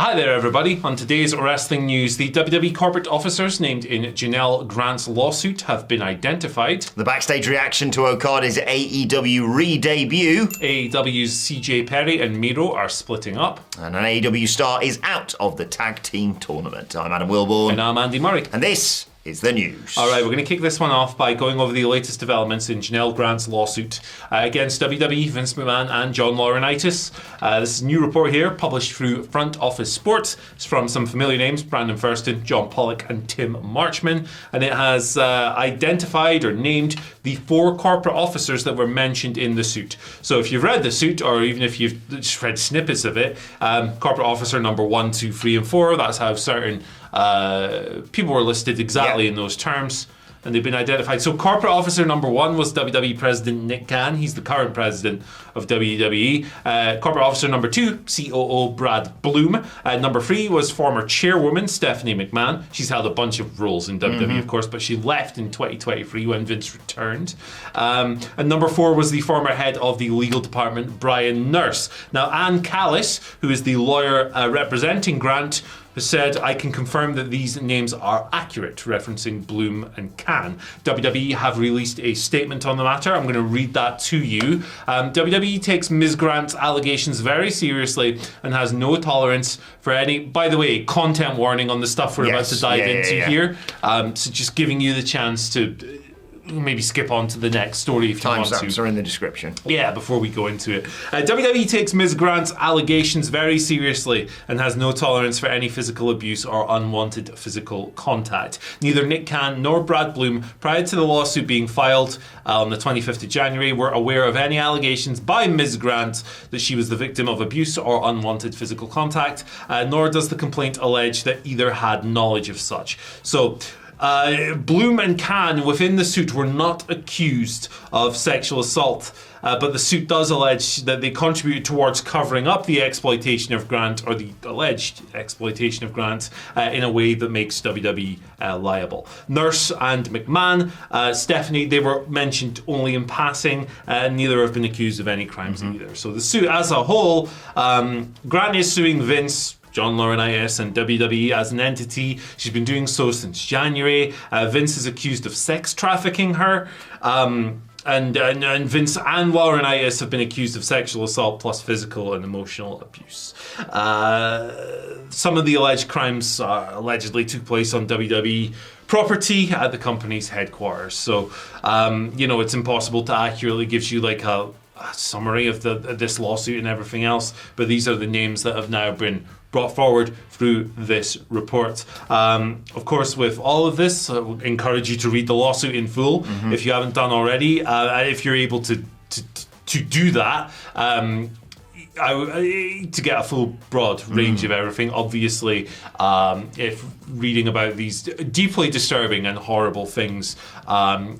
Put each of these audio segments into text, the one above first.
Hi there, everybody. On today's wrestling news, the WWE corporate officers named in Janelle Grant's lawsuit have been identified. The backstage reaction to Okada's AEW re-debut. AEW's CJ Perry and Miro are splitting up. And an AEW star is out of the tag team tournament. I'm Adam Wilborn. And I'm Andy Murray. And this is the news. All right, we're going to kick this one off by going over the latest developments in Janelle Grant's lawsuit against WWE, Vince McMahon and John Laurinaitis. This is a new report here, published through Front Office Sports. It's from some familiar names, Brandon Thurston, John Pollock and Tim Marchman. And it has identified or named the 4 corporate officers that were mentioned in the suit. So if you've read the suit, or even if you've just read snippets of it, corporate officer number 1, 2, 3 and 4, that's how certain people were listed exactly in those terms, and they've been identified. So corporate officer number 1 was WWE President Nick Khan. He's the current president of WWE. Corporate officer number 2, COO Brad Bloom. Number 3 was former chairwoman Stephanie McMahon. She's held a bunch of roles in WWE, of course, but she left in 2023 when Vince returned. And number 4 was the former head of the legal department, Brian Nurse. Now, Ann Callis, who is the lawyer representing Grant, has said, I can confirm that these names are accurate, referencing Bloom and Khan. WWE have released a statement on the matter. I'm going to read that to you. WWE takes Ms. Grant's allegations very seriously and has no tolerance for any, by the way, content warning on the stuff we're about to dive into here. So just giving you the chance to maybe skip on to the next story if you want to. Timestamps are in the description. Yeah, before we go into it. WWE takes Ms. Grant's allegations very seriously and has no tolerance for any physical abuse or unwanted physical contact. Neither Nick Khan nor Brad Bloom, prior to the lawsuit being filed on the 25th of January, were aware of any allegations by Ms. Grant that she was the victim of abuse or unwanted physical contact, nor does the complaint allege that either had knowledge of such. So, Bloom and Khan within the suit were not accused of sexual assault, but the suit does allege that they contributed towards covering up the exploitation of Grant, or the alleged exploitation of Grant, in a way that makes WWE liable. Nurse and McMahon, Stephanie, they were mentioned only in passing, and neither have been accused of any crimes either. So the suit as a whole, Grant is suing Vince, John Laurinaitis and WWE as an entity. She's been doing so since January. Vince is accused of sex trafficking her. And Vince and Laurinaitis have been accused of sexual assault plus physical and emotional abuse. Some of the alleged crimes allegedly took place on WWE property at the company's headquarters. So, it's impossible to accurately give you like a summary of this lawsuit and everything else, but these are the names that have now been brought forward through this report. Of course, with all of this, I would encourage you to read the lawsuit in full if you haven't done already. If you're able to do that, to get a full broad range of everything. Obviously, if reading about these deeply disturbing and horrible things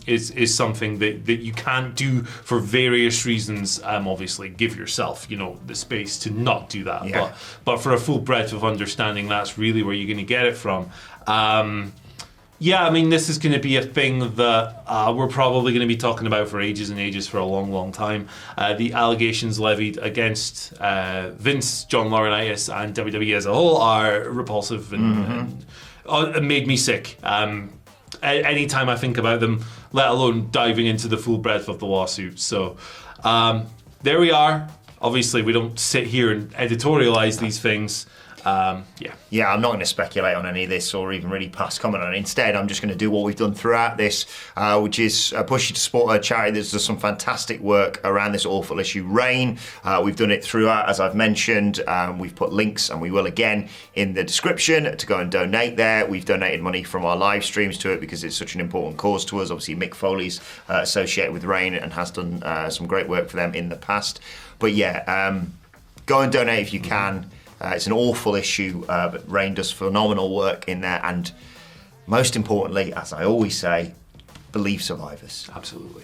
is something that you can't do for various reasons, obviously give yourself the space to not do that. But for a full breadth of understanding, that's really where you're going to get it from. This is going to be a thing that we're probably going to be talking about for ages and ages, for a long, long time. The allegations levied against Vince, John Laurinaitis, and WWE as a whole are repulsive and made me sick. Anytime I think about them, let alone diving into the full breadth of the lawsuit. So there we are. Obviously, we don't sit here and editorialize these things. I'm not going to speculate on any of this or even really pass comment on it. Instead, I'm just going to do what we've done throughout this, which is push you to support a charity that does some fantastic work around this awful issue, RAIN. We've done it throughout, as I've mentioned. We've put links, and we will again, in the description to go and donate there. We've donated money from our live streams to it because it's such an important cause to us. Obviously, Mick Foley's associated with RAIN and has done some great work for them in the past. But go and donate if you can. It's an awful issue, but RAIN does phenomenal work in there, and most importantly, as I always say, believe survivors. Absolutely.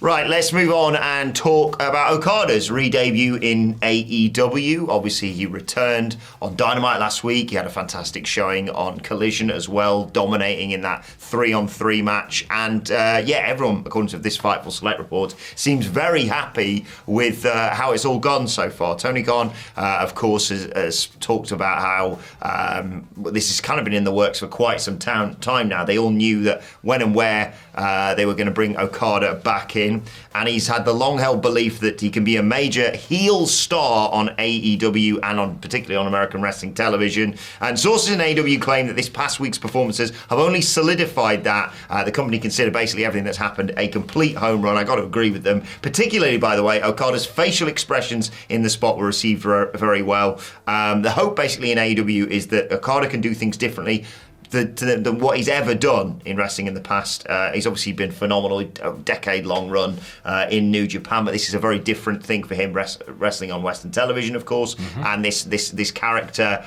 Right, let's move on and talk about Okada's re-debut in AEW. Obviously, he returned on Dynamite last week. He had a fantastic showing on Collision as well, dominating in that 3-on-3 match. And everyone, according to this Fightful Select report, seems very happy with how it's all gone so far. Tony Khan, of course, has talked about how this has kind of been in the works for quite some time now. They all knew that when and where they were going to bring Okada back in. And he's had the long-held belief that he can be a major heel star on AEW and particularly on American wrestling television. And sources in AEW claim that this past week's performances have only solidified that. The company consider basically everything that's happened a complete home run. I got to agree with them. Particularly, by the way, Okada's facial expressions in the spot were received very well. The hope basically in AEW is that Okada can do things differently than what he's ever done in wrestling in the past. He's obviously been phenomenal, a decade-long run in New Japan, but this is a very different thing for him, wrestling on Western television, of course, and this character,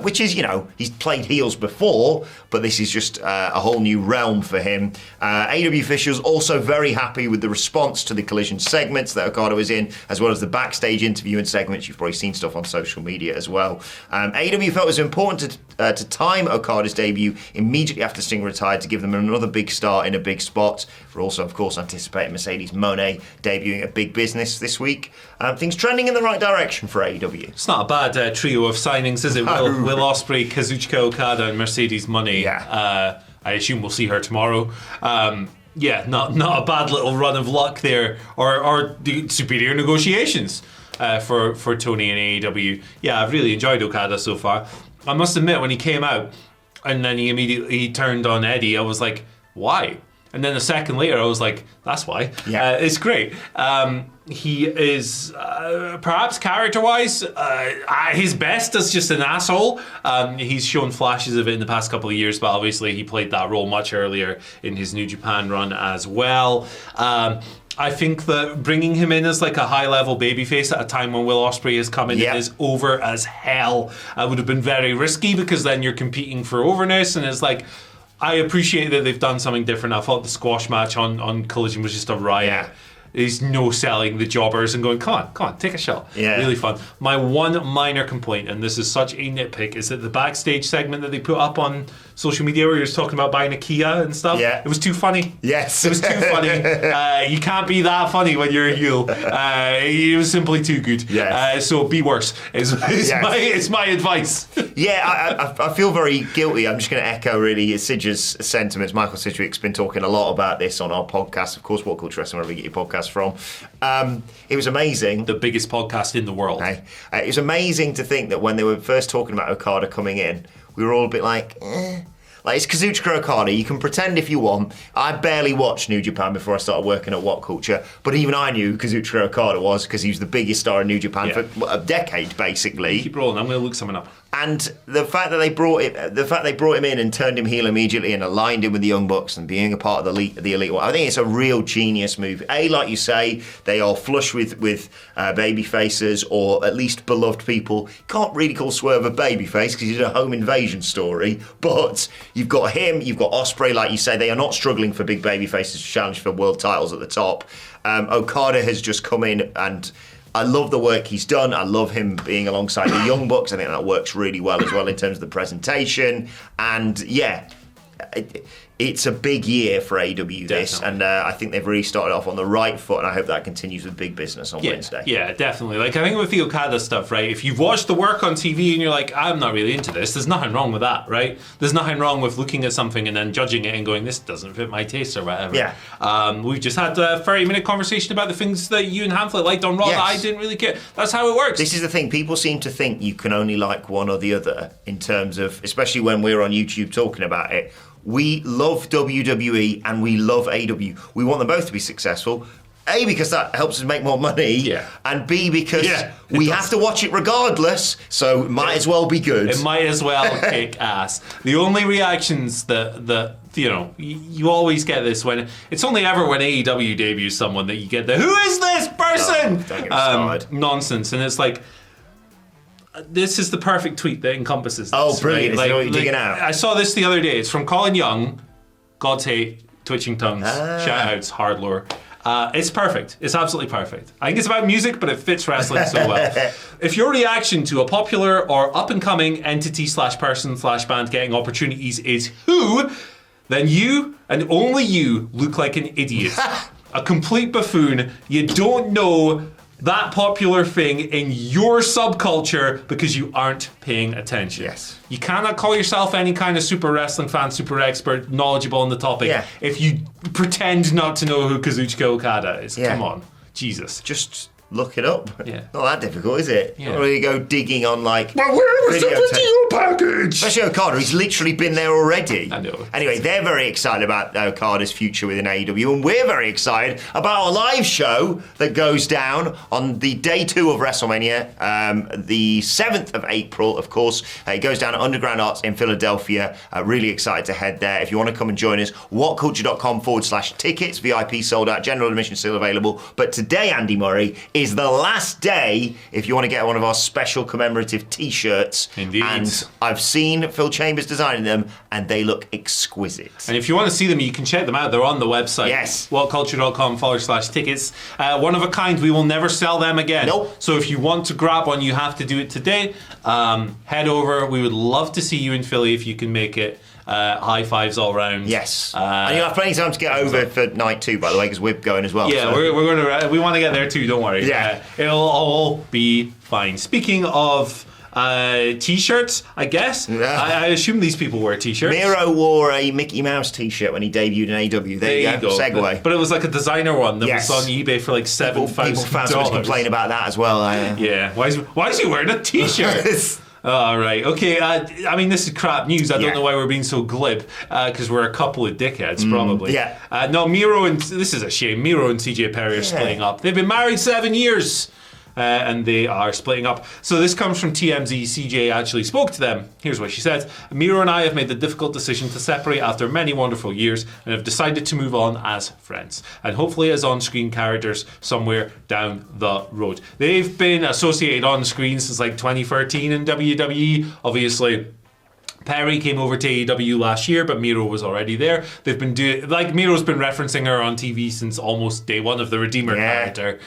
which is, he's played heels before, but this is just a whole new realm for him. AEW officials also very happy with the response to the Collision segments that Okada was in, as well as the backstage interview and segments. You've probably seen stuff on social media as well. AEW felt it was important to time Okada's debut immediately after Sting retired to give them another big start in a big spot. We're also, of course, anticipating Mercedes Moné debuting at Big Business this week. Things trending in the right direction for AEW. It's not a bad trio of signings, is it? Will Ospreay, Kazuchika Okada, and Mercedes Moné. Yeah. I assume we'll see her tomorrow. Not a bad little run of luck there, or the superior negotiations for Tony and AEW. Yeah, I've really enjoyed Okada so far. I must admit, when he came out and then he immediately turned on Eddie, I was like, why? And then a second later, I was like, that's why. Yeah. It's great. He is, perhaps character-wise, at his best as just an asshole. He's shown flashes of it in the past couple of years, but obviously he played that role much earlier in his New Japan run as well. I think that bringing him in as like a high-level babyface at a time when Will Ospreay has come in and is over as hell would have been very risky, because then you're competing for overness, and it's like, I appreciate that they've done something different. I thought the squash match on Collision was just a riot. Yeah. There's no selling the jobbers and going, come on, take a shot. Yeah. Really fun. My one minor complaint, and this is such a nitpick, is that the backstage segment that they put up on social media where you're just talking about buying a Kia and stuff, it was too funny. Yes. It was too funny. You can't be that funny when you're a heel. It was simply too good. Yes. So be worse. It's my advice. Yeah, I feel very guilty. I'm just going to echo really Sidge's sentiments. Michael Sidgwick's been talking a lot about this on our podcast. Of course, What Culture Wrestling, wherever you get your podcast from. It was amazing. The biggest podcast in the world. It was amazing to think that when they were first talking about Okada coming in, we were all a bit like, Like, it's Kazuchika Okada. You can pretend if you want. I barely watched New Japan before I started working at What Culture, but even I knew who Kazuchika Okada was because he was the biggest star in New Japan for a decade, basically. Keep rolling. I'm going to look something up. And the fact that they brought him in and turned him heel immediately and aligned him with the Young Bucks and being a part of the elite, I think it's a real genius move. Like you say, they are flush with baby faces, or at least beloved people. Can't really call Swerve a baby face because he's a home invasion story, but you've got him, you've got Ospreay, like you say. They are not struggling for big baby faces to challenge for world titles at the top. Okada has just come in, and I love the work he's done. I love him being alongside the Young Bucks. I think that works really well as well in terms of the presentation. And yeah, it's a big year for AEW this, and I think they've really started off on the right foot, and I hope that continues with Big Business on Wednesday. Yeah, definitely. Like, I think with the Okada stuff, right, if you've watched the work on TV and you're like, I'm not really into this, there's nothing wrong with that, right? There's nothing wrong with looking at something and then judging it and going, this doesn't fit my taste or whatever. Yeah. We've just had a 30-minute conversation about the things that you and Hamlet liked on Raw that I didn't really care. That's how it works. This is the thing. People seem to think you can only like one or the other in terms of, especially when we're on YouTube talking about it. We love WWE and we love AEW. We want them both to be successful. A, because that helps us make more money, and B, because we have to watch it regardless, so it might as well be good. It might as well kick ass. The only reactions that you know, you always get this when it's only ever when AEW debuts someone that you get the who is this person? Don't get me started. Nonsense, and it's like, this is the perfect tweet that encompasses this. Oh, brilliant. Right? Is what you're digging out? I saw this the other day. It's from Colin Young. God's hate, twitching tongues, shout outs, hard lore. It's perfect. It's absolutely perfect. I think it's about music, but it fits wrestling so well. If your reaction to a popular or up-and-coming entity / person / band getting opportunities is who, then you, and only you, look like an idiot. A complete buffoon. You don't know that popular thing in your subculture because you aren't paying attention. Yes. You cannot call yourself any kind of super wrestling fan, super expert, knowledgeable on the topic if you pretend not to know who Kazuchika Okada is. Yeah. Come on. Jesus. Just look it up. Yeah. Not that difficult, is it? Yeah. Not really go digging on like... But where was the video package? Especially Okada, he's literally been there already. I know. Anyway, they're very excited about Okada's future within AEW, and we're very excited about our live show that goes down on the day 2 of WrestleMania, the 7th of April, of course. It goes down at Underground Arts in Philadelphia. Really excited to head there. If you want to come and join us, whatculture.com/tickets. VIP sold out, general admission still available. But today, Andy Murray, is the last day if you want to get one of our special commemorative t-shirts. Indeed. And I've seen Phil Chambers designing them, and they look exquisite. And if you want to see them, you can check them out. They're on the website. Yes. whatculture.com/tickets. One of a kind. We will never sell them again. Nope. So if you want to grab one, you have to do it today. Head over. We would love to see you in Philly if you can make it. High fives all round. Yes. And you'll have plenty of time to get over for night 2, by the way, because we're going as well. Yeah, so. we're going to. We want to get there too. Don't worry. Yeah. It'll all be fine. Speaking of t-shirts, I guess. Yeah. I assume these people wear t-shirts. Miro wore a Mickey Mouse t-shirt when he debuted in AEW. There you go. Segue. But it was like a designer one that was on eBay for like $7,000. People found something to complain about that as well. Yeah. Why is he wearing a t-shirt? All right. Okay. I mean, this is crap news. I don't know why we're being so glib, because we're a couple of dickheads, probably. Yeah. No, Miro and... This is a shame. Miro and CJ Perry are splitting up. They've been married 7 years. And they are splitting up. So this comes from TMZ. CJ actually spoke to them. Here's what she said. Miro and I have made the difficult decision to separate after many wonderful years and have decided to move on as friends and hopefully as on-screen characters somewhere down the road. They've been associated on screen since like 2013 in WWE. Obviously, Perry came over to AEW last year, but Miro was already there. They've been doing... Like, Miro's been referencing her on TV since almost day 1 of the Redeemer character.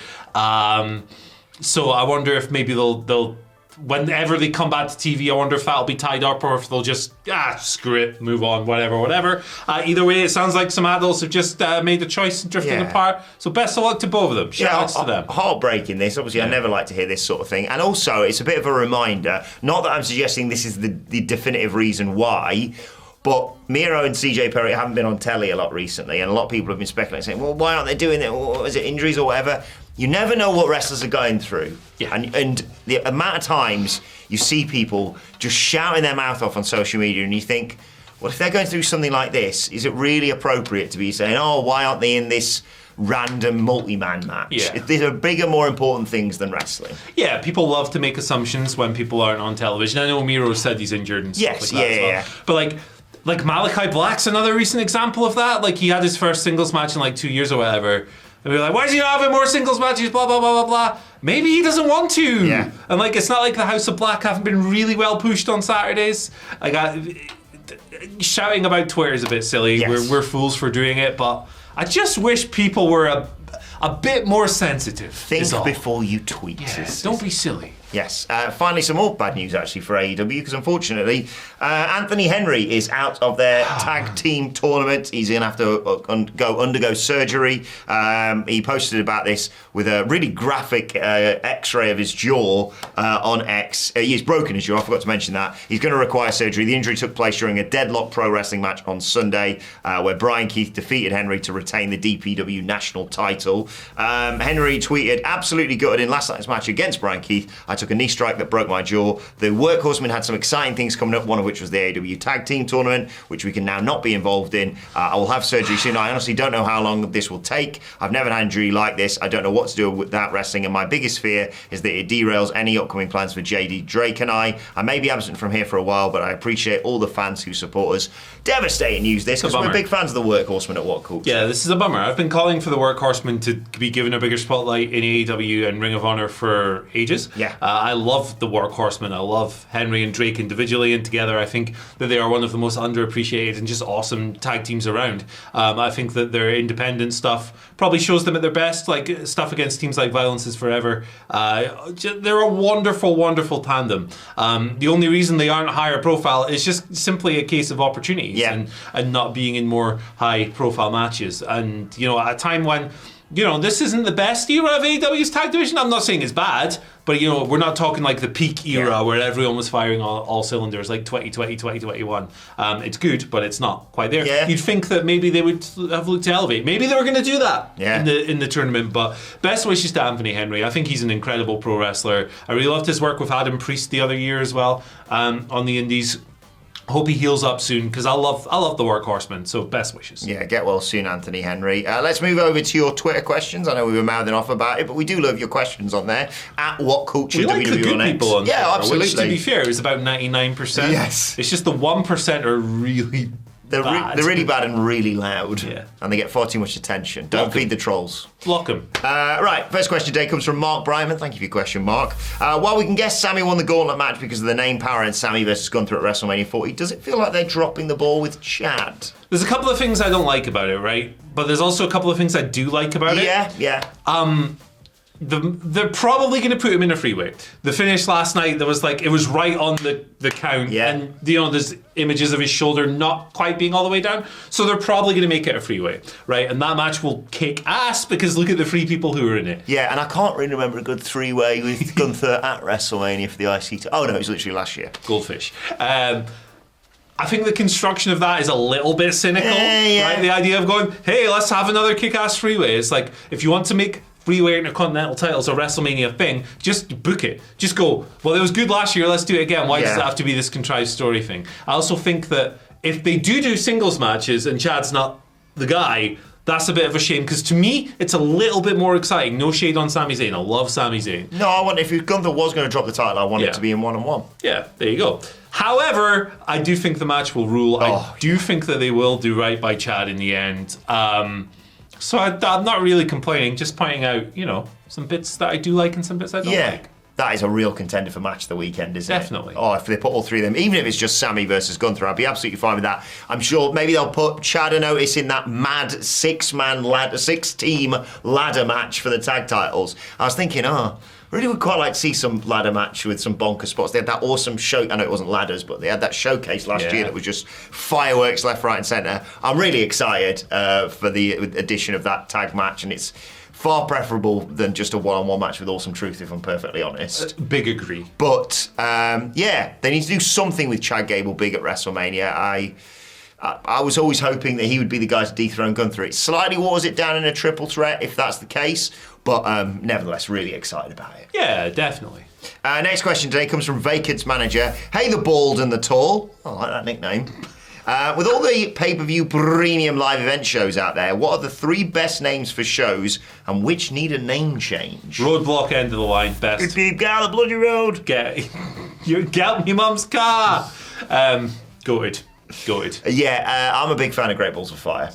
So I wonder if maybe they'll whenever they come back to TV, I wonder if that'll be tied up or if they'll just screw it, move on, whatever. Either way, it sounds like some adults have just made a choice and drifting apart. So best of luck to both of them. Shout outs to them. Heartbreaking this. Obviously, I never like to hear this sort of thing. And also, it's a bit of a reminder, not that I'm suggesting this is the definitive reason why, but Miro and CJ Perry haven't been on telly a lot recently, and a lot of people have been speculating, saying, well, why aren't they doing it? Or is it injuries or whatever? You never know what wrestlers are going through. Yeah. And the amount of times you see people just shouting their mouth off on social media and you think, well, if they're going through something like this, is it really appropriate to be saying, oh, why aren't they in this random multi-man match? Yeah. These are bigger, more important things than wrestling. Yeah, people love to make assumptions when people aren't on television. I know Miro said he's injured and stuff like that as well. But like Malachi Black's another recent example of that. Like, he had his first singles match in like 2 years or whatever. And we were like, why is he not having more singles matches? Blah, blah, blah, blah, blah. Maybe he doesn't want to. Yeah. And like, it's not like the House of Black haven't been really well pushed on Saturdays. Shouting about Twitter is a bit silly. Yes. We're fools for doing it. But I just wish people were a bit more sensitive. Think before you tweet. Yeah, don't be silly. Yes. Finally, some more bad news actually for AEW, because unfortunately, Anthony Henry is out of their tag team tournament. He's going to have to undergo surgery. He posted about this with a really graphic X-ray of his jaw on X. He's broken his jaw. I forgot to mention that. He's going to require surgery. The injury took place during a deadlock pro wrestling match on Sunday, where Brian Keith defeated Henry to retain the DPW national title. Henry tweeted, "Absolutely gutted in last night's match against Brian Keith. I took a knee strike that broke my jaw. The Workhorsemen had some exciting things coming up, one of which was the AEW Tag Team Tournament, which we can now not be involved in. I will have surgery soon. I honestly don't know how long this will take. I've never had an injury like this. I don't know what to do with that wrestling, and my biggest fear is that it derails any upcoming plans for JD Drake and I. I may be absent from here for a while, but I appreciate all the fans who support us." Devastating news this, because we're big fans of the Workhorsemen at What Culture. Yeah, this is a bummer. I've been calling for the Workhorsemen to be given a bigger spotlight in AEW and Ring of Honor for ages. Yeah. I love the Workhorsemen. I love Henry and Drake individually and together. I think that they are one of the most underappreciated and just awesome tag teams around. I think that their independent stuff probably shows them at their best, like stuff against teams like Violence is Forever. They're a wonderful, wonderful tandem. The only reason they aren't higher profile is just simply a case of opportunities and not being in more high profile matches. And, at a time when, this isn't the best era of AEW's tag division. I'm not saying it's bad, but, we're not talking like the peak era where everyone was firing all cylinders, like 2020, 2021. It's good, but it's not quite there. Yeah. You'd think that maybe they would have looked to elevate. Maybe they were going to do that in the tournament, but best wishes to Anthony Henry. I think he's an incredible pro wrestler. I really loved his work with Adam Priest the other year as well on the Indies. Hope he heals up soon, because I love the Workhorsemen, so best wishes. Yeah, get well soon, Anthony Henry. Let's move over to your Twitter questions. I know we were mouthing off about it, but we do love your questions on there. At What Culture we like WWE the good on X. people on Twitter, absolutely. which, to be fair, is about 99%. Yes. It's just the 1% are really They're really bad and really loud. Yeah. And they get far too much attention. Don't feed the trolls. Block them. Right, first question today comes from Mark Bryman. Thank you for your question, Mark. While we can guess Sammy won the gauntlet match because of the name power and Sammy versus Gunther at WrestleMania 40, does it feel like they're dropping the ball with Chad? There's a couple of things I don't like about it, right? But there's also a couple of things I do like about it. Yeah. They're probably going to put him in a freeway. The finish last night, there was it was right on the count, and there's images of his shoulder not quite being all the way down, so they're probably going to make it a freeway, right? And that match will kick ass because look at the 3 people who are in it. Yeah, and I can't really remember a good 3-way with Gunther at WrestleMania for the IC. Oh no, it was literally last year. Goldfish. I think the construction of that is a little bit cynical, right? The idea of going, hey, let's have another kick-ass freeway. It's like, if you want to make freeway intercontinental titles a WrestleMania thing, just book it. Just go, well, it was good last year, let's do it again. Why does it have to be this contrived story thing? I also think that if they do singles matches and Chad's not the guy, that's a bit of a shame, because to me, it's a little bit more exciting. No shade on Sami Zayn. I love Sami Zayn. No, if Gunther was going to drop the title, I want it to be in 1-on-1. Yeah, there you go. However, I do think the match will rule. I do think that they will do right by Chad in the end. So I'm not really complaining, just pointing out, some bits that I do like and some bits I don't like. That is a real contender for match of the weekend, isn't it? Definitely. Oh, if they put all 3 of them, even if it's just Sammy versus Gunther, I'd be absolutely fine with that. I'm sure maybe they'll put Chad and Otis in that mad 6-team ladder match for the tag titles. I was thinking, really would quite like to see some ladder match with some bonker spots. They had that awesome show. I know it wasn't ladders, but they had that showcase last year that was just fireworks left, right, and centre. I'm really excited for the addition of that tag match, and it's far preferable than just a 1-on-1 match with Awesome Truth, if I'm perfectly honest. Big agree. But they need to do something with Chad Gable big at WrestleMania. I was always hoping that he would be the guy to dethrone Gunther. It slightly waters it down in a triple threat if that's the case, but nevertheless, really excited about it. Yeah, definitely. Next question today comes from Vacant's manager. Hey, the bald and the tall. I like that nickname. With all the pay-per-view premium live event shows out there, what are the 3 best names for shows and which need a name change? Roadblock, end of the line, best. Get out of the bloody road. Get out your mum's car. Goated. Yeah, I'm a big fan of Great Balls of Fire.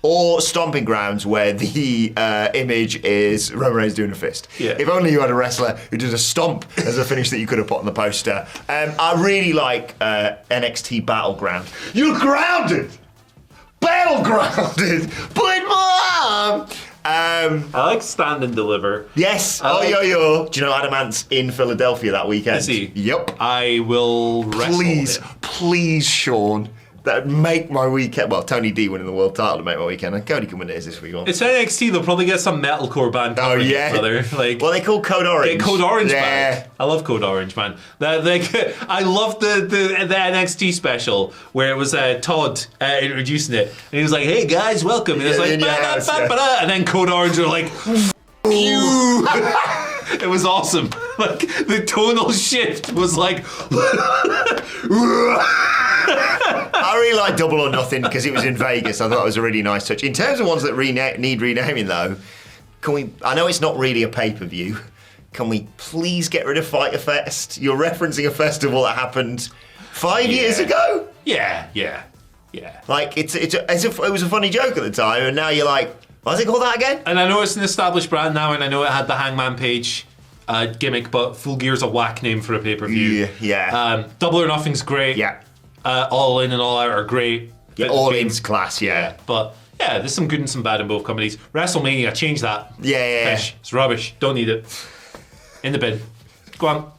Or Stomping Grounds, where the image is Roman Reigns doing a fist. Yeah. If only you had a wrestler who did a stomp as a finish that you could have put on the poster. I really like NXT Battleground. You're grounded! Battlegrounded! But Mom! I like Stand and Deliver. Yes. Do you know Adamant's in Philadelphia that weekend? Is he? Yep. I will wrestle him. Please, Sean. That would make my weekend. Well, Tony D winning the world title to make my weekend, and Cody can win it as this week on. It's NXT. They'll probably get some metalcore band. Oh yeah, brother. Well, they call Code Orange. Get Code Orange back. I love Code Orange, man. I love the NXT special where it was Todd introducing it, and he was like, "Hey guys, welcome." And it's like, and then Code Orange are like, "You." It was awesome. Like the tonal shift was like. I really like Double or Nothing because it was in Vegas. I thought it was a really nice touch. In terms of ones that need renaming, though, can we? I know it's not really a pay-per-view. Can we please get rid of Fyter Fest? You're referencing a festival that happened 5 years ago. Yeah. Like it was a funny joke at the time, and now you're like, what's it called that again? And I know it's an established brand now, and I know it had the Hangman Page gimmick, but Full Gear's a whack name for a pay-per-view. Yeah. Double or Nothing's great. Yeah. All In and All Out are great. Yeah, All In's class, yeah. But yeah, there's some good and some bad in both companies. WrestleMania, change that. Yeah. Fish. It's rubbish. Don't need it. In the bin. Go on.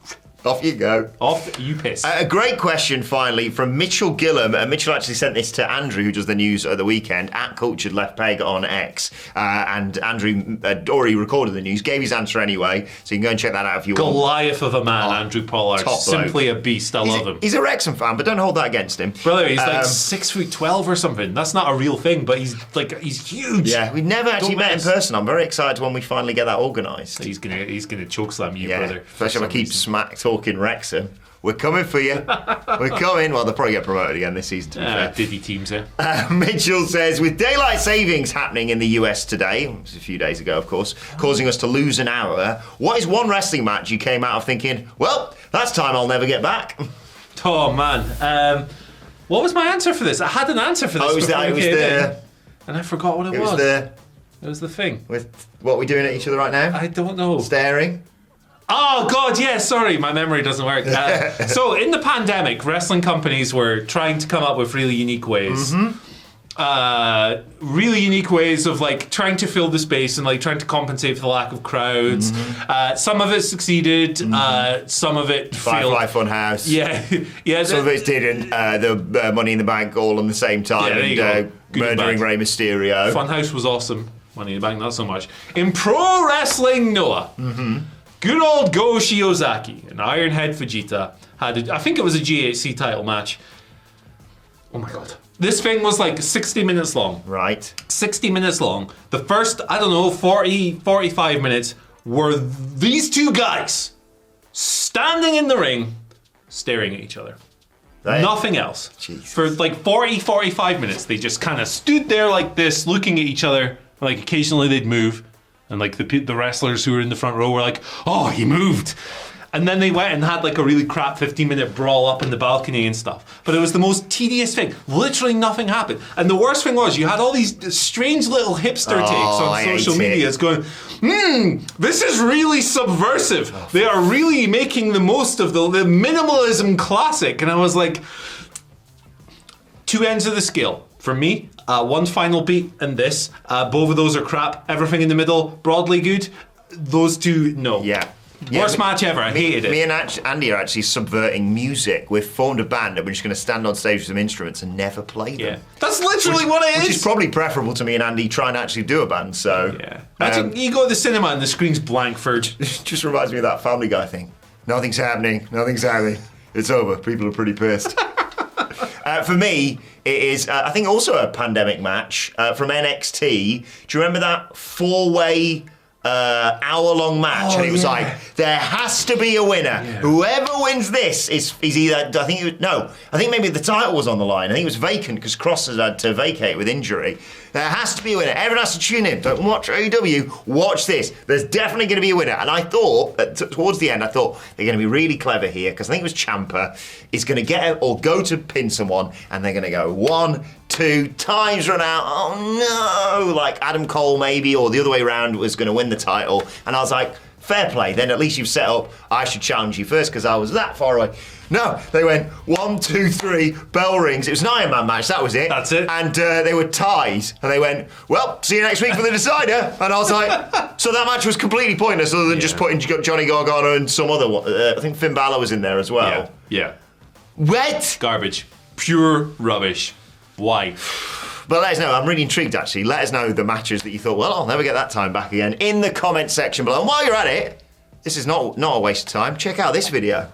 Off you go. Off you piss. A great question, finally, from Mitchell Gillum. Mitchell actually sent this to Andrew, who does the news at the weekend, at Cultured Left Peg on X. And Andrew already recorded the news, gave his answer anyway, so you can go and check that out if you want. Goliath of a man, Andrew Pollard. Simply a beast. I love him. He's a Wrexham fan, but don't hold that against him. Brother, he's like 6'12" or something. That's not a real thing, but he's huge. Yeah, we've never actually met in person. I'm very excited when we finally get that organised. He's gonna chokeslam you, brother. Especially if I keep smack talking Wrexham. We're coming for you. We're coming. Well, they'll probably get promoted again this season, to be fair. Diddy teams, yeah. Mitchell says, with daylight savings happening in the US today, it was a few days ago, of course, causing us to lose an hour, what is one wrestling match you came out of thinking, well, that's time I'll never get back? Oh, man. What was my answer for this? I had an answer for this. And I forgot what it was. It was the thing. With what we're doing at each other right now? I don't know. Staring? Oh, God, yeah, sorry, my memory doesn't work. So, in the pandemic, wrestling companies were trying to come up with really unique ways. Really unique ways of, like, trying to fill the space and, like, trying to compensate for the lack of crowds. Some of it succeeded, some of it failed. Firefly Funhouse. Yeah. Some of it didn't. The Money in the Bank all on the same time. And murdering Rey Mysterio. Funhouse was awesome. Money in the Bank, not so much. In pro wrestling, Noah. Good old Go Shiozaki and Ironhead Fujita had, I think it was a GHC title match. Oh my God. This thing was like 60 minutes long. Right. 60 minutes long. The first, 45 minutes were these two guys standing in the ring, staring at each other. Right. Nothing else. Jeez. For like 45 minutes, they just kind of stood there like this, looking at each other. Like occasionally they'd move. And like the wrestlers who were in the front row were like, oh, he moved. And then they went and had like a really crap 15-minute brawl up in the balcony and stuff. But it was the most tedious thing. Literally nothing happened. And the worst thing was you had all these strange little hipster takes on social media going, this is really subversive. They are really making the most of the minimalism classic. And I was like, two ends of the scale. For me, one final beat and this. Both of those are crap. Everything in the middle, broadly good. Those two, no. Yeah. Worst match ever. I hated it. Me and Andy are actually subverting music. We've formed a band and we're just going to stand on stage with some instruments and never play them. Yeah. That's literally what it is. Which is probably preferable to me and Andy trying to actually do a band. So yeah. Imagine you go to the cinema and the screen's blank for... Just reminds me of that Family Guy thing. Nothing's happening. It's over. People are pretty pissed. For me, it is, I think, also a pandemic match from NXT. Do you remember that four-way hour-long match? And it was like, there has to be a winner. Yeah. Whoever wins this is either, I think maybe the title was on the line. I think it was vacant because Cross has had to vacate with injury. There has to be a winner. Everyone has to tune in. Don't watch AEW. Watch this. There's definitely going to be a winner. And I thought, towards the end, they're going to be really clever here because I think it was Ciampa is going to get out or go to pin someone and they're going to go 1, 2, time's run out. Oh no! Like Adam Cole maybe, or the other way around was going to win the title. And I was like, fair play. Then at least you've set up, I should challenge you first because I was that far away. No, they went 1, 2, 3, bell rings. It was an Iron Man match, that was it. That's it. And they were ties. And they went, well, see you next week for the decider. And I was like, so that match was completely pointless other than just putting Johnny Gargano and some other one. I think Finn Balor was in there as well. Yeah. Wet? Garbage. Pure rubbish. Why? But let us know. I'm really intrigued, actually. Let us know the matches that you thought, well, I'll never get that time back again in the comment section below. And while you're at it, this is not a waste of time. Check out this video.